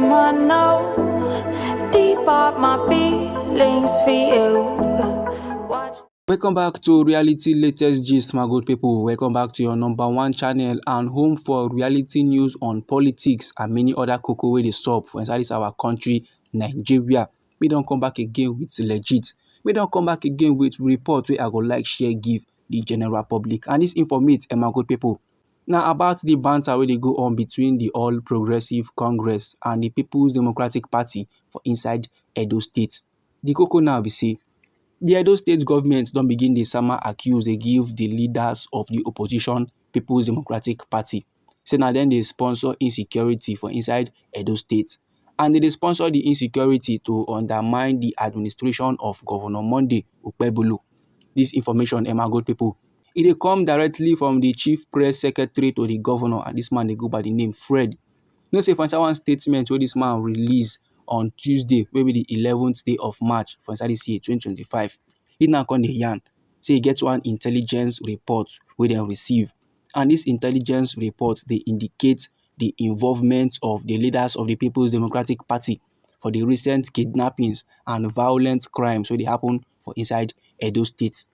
I know deep up my feelings for you. Welcome back to Reality Latest Gist, my good people. Welcome back to your #1 channel and home for reality news on politics and many other cocoa wey dey sup for inside our country, Nigeria. We don't come back again with legit. We don't come back again with report wey I go like share give the general public. And this informate, my good people. Now about the banter wey dey go on between the All Progressive Congress and the People's Democratic Party for inside Edo State. The cocoa now be say, the Edo State government don begin dey sama accuse dey give the leaders of the opposition People's Democratic Party. Say na dem dey sponsor insecurity for inside Edo State. And they sponsor the insecurity to undermine the administration of Governor Monday Okpebholo. This information, my good people, it dey come directly from the chief press secretary to the governor, and this man dey go by the name Fred. You know say for inside one statement wey this man release on Tuesday, maybe the 11th day of March for inside this year 2025, he now come dey yarn say he get one intelligence report wey dem receive, and this intelligence report dey indicate the involvement of the leaders of the People's Democratic Party for the recent kidnappings and violent crimes wey dey happen for inside Edo State.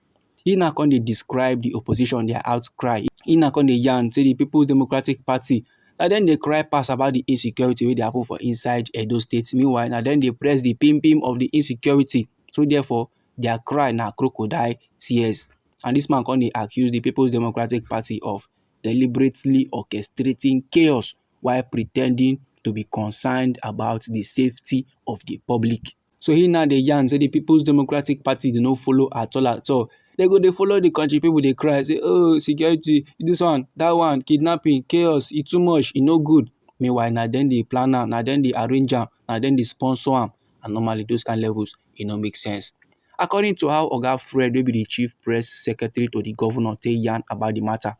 He now come dey describe the opposition, their outcry. He now come dey yarn say the People's Democratic Party, na dem dey cry pass about the insecurity wey dey happen for inside Edo State. Meanwhile, na dem dey press the pim of the insecurity. So therefore, their cry na crocodile tears. And this man come dey accuse the People's Democratic Party of deliberately orchestrating chaos while pretending to be concerned about the safety of the public. So he now dey yarn say the People's Democratic Party dey no follow at all. They go dey follow the country people dey cry say, oh, security, this one, that one, kidnapping, chaos, e too much, e no good. Meanwhile, na dem dey plan am, na dem dey arrange am, na dem dey sponsor am, and normally those kind levels, e no make sense. According to how Oga Fred, wey be the chief press secretary to the governor, take yarn about the matter,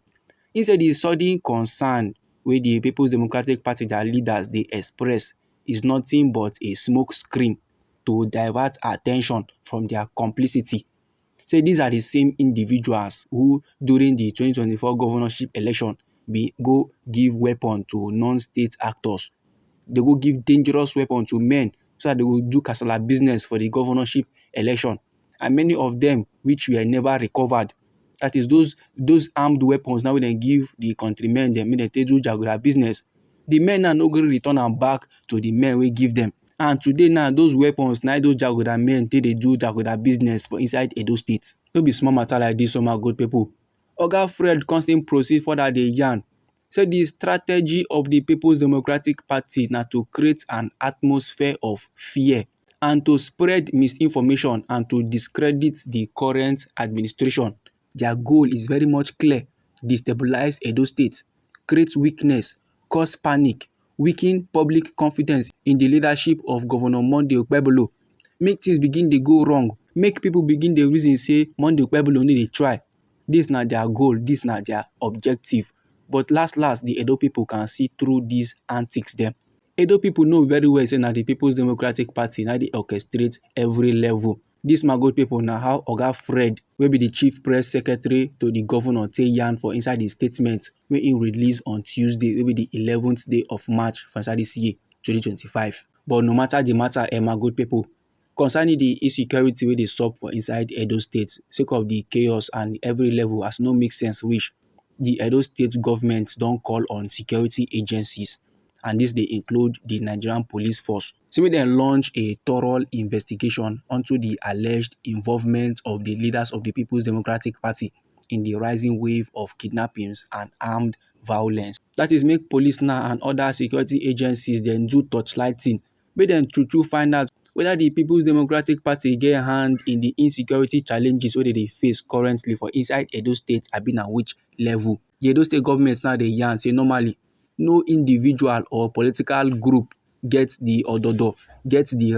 he said the sudden concern wey the People's Democratic Party, their leaders, dey express is nothing but a smoke screen to divert attention from their complicity. Say these are the same individuals who, during the 2024 governorship election, go give weapon to non-state actors. They go give dangerous weapon to men so that they will do kasala business for the governorship election. And many of them, which were never recovered. That is those armed weapons now when they give the countrymen, they do jaguar business. The men are not going to return them back to the men we give them. And today now, those weapons, now those jaguar men, they do jaguar business for inside Edo State. No be small matter like this, so my good people. Oga Fred constantly proceed further the yarn. Say the strategy of the People's Democratic Party now to create an atmosphere of fear and to spread misinformation and to discredit the current administration. Their goal is very much clear: destabilize Edo State, create weakness, cause panic, weaken public confidence in the leadership of Governor Monday Okpebholo, make things begin to go wrong, make people begin the reason say Monday Okpebholo need to try. This na their goal, this na their objective. But last, the Edo people can see through these antics them. Edo people know very well say na the People's Democratic Party now they orchestrate every level. This my good people now how Oga Fred, will be the chief press secretary to the governor, take yarn for inside the statement wey he released on Tuesday, will be the 11th day of March for inside this year 2025. But no matter the matter, my good people, concerning the insecurity wey dey sup for inside Edo State, sake of the chaos and every level as no make sense reach, the Edo State government don call on security agencies, and this they include the Nigerian police force. So we then launch a thorough investigation onto the alleged involvement of the leaders of the People's Democratic Party in the rising wave of kidnappings and armed violence. That is, make police now and other security agencies then do torchlighting, make them true find out whether the People's Democratic Party get a hand in the insecurity challenges wey they face currently for inside Edo State, been at which level. The Edo State government now they yarn say normally no individual or political group gets the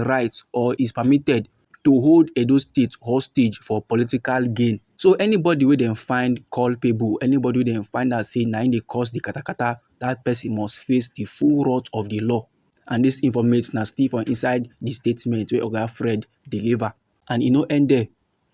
right or is permitted to hold Edo State hostage for political gain. So anybody wey dem find culpable, anybody wey dem find out say na im dey cause the katakata, that person must face the full wrath of the law. And this information now still for inside the statement where Oga Fred deliver. And no end there.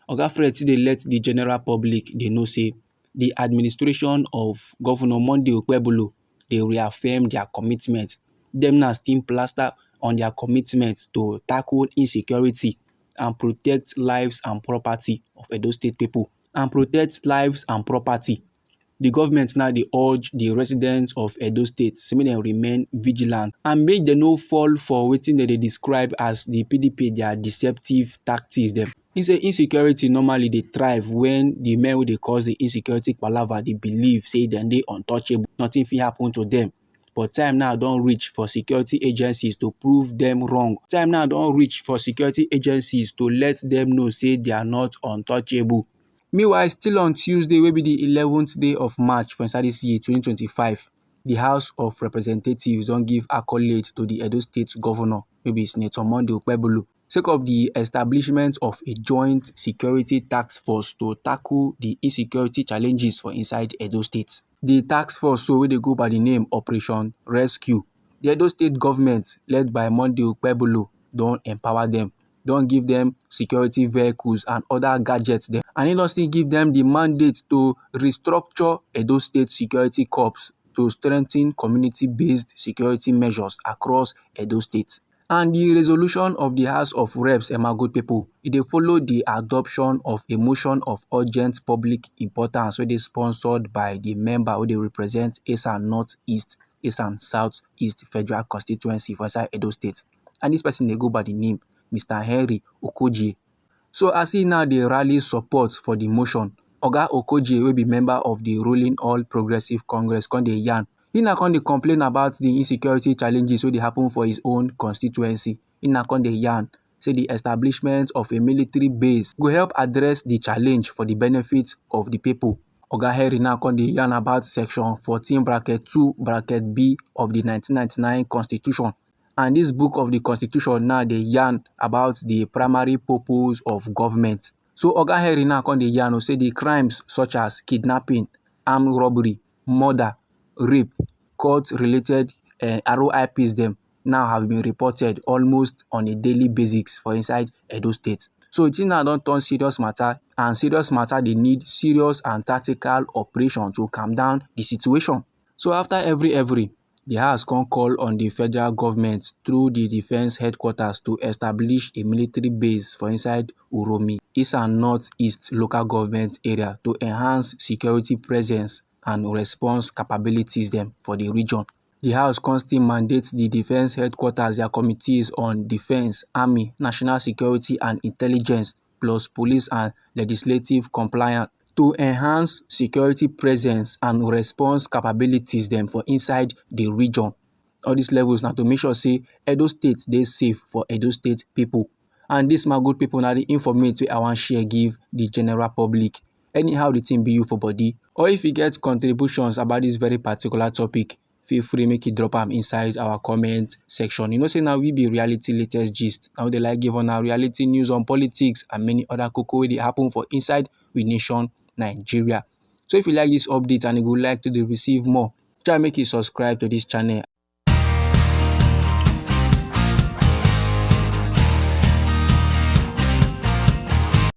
Oga Fred still dey let the general public they know say the administration of Governor Monday Okpebholo, they reaffirm their commitment. Them now still plaster on their commitment to tackle insecurity and protect lives and property of Edo State people and protect lives and property. The government now dey urge the residents of Edo State say make dem remain vigilant and make dem no fall for wetin dem dey describe as the PDP their deceptive tactics dem. He say insecurity normally dey thrive when the men wey dey cause the insecurity palava dey believe say dem dey untouchable, nothing fit happen to dem. But time now don reach for security agencies to prove them wrong. Time now don reach for security agencies to let them know say they are not untouchable. Meanwhile, still on Tuesday, wey be the 11th day of March for inside this year 2025, the House of Representatives don give accolade to the Edo State Governor, wey be Senator Monday Okpebholo, sake of the establishment of a joint security task force to tackle the insecurity challenges for inside Edo State. The task force so wey dey go by the name Operation Rescue. The Edo State government, led by Monday Okpebholo, don empower them, don give them security vehicles and other gadgets dem, and e don still give them the mandate to restructure Edo State Security Corps to strengthen community-based security measures across Edo State. And the resolution of the House of Reps, good people, e dey follow the adoption of a motion of urgent public importance wey dey sponsored by the member wey dey represent Esan North East, Esan South East Federal Constituency for inside Edo State. And this person dey go by the name Mr. Henry Okogie. So as he now dey rally support for the motion, Oga Okogie, wey be member of the ruling All Progressive Congress, come dey yarn. He na come dey complain about the insecurity challenges wey dey happen for his own constituency. He na come dey yarn say the establishment of a military base go help address the challenge for the benefit of the people. Oga Henry now come dey yarn about section 14(2)(b) of the 1999 Constitution. And this book of the Constitution now dey yarn about the primary purpose of government. So Oga Henry now come dey yarn say the crimes such as kidnapping, armed robbery, murder, rape, court-related RIPs dem now have been reported almost on a daily basis for inside Edo State. So the thing now don turn serious matter, and serious matter dey need serious and tactical operation to calm down the situation. So after every, the House can call on the federal government through the defense headquarters to establish a military base for inside Uromi, East and North East local government area to enhance security presence and response capabilities them for the region. The House constantly mandates the defense headquarters, their committees on defense, army, national security and intelligence, plus police and legislative compliance, to enhance security presence and response capabilities them for inside the region. All these levels now to make sure say Edo State dey safe for Edo State people. And this my good people now the informate wey I wan share give the general public. Anyhow the thing be you for body, or if you get contributions about this very particular topic, feel free make you drop am inside our comment section. You know say now we be reality latest gist. Now they like give on our reality news on politics and many other cocoa wey dey happen for inside we nation Nigeria. So if you like this update and you would like to receive more, try make you subscribe to this channel.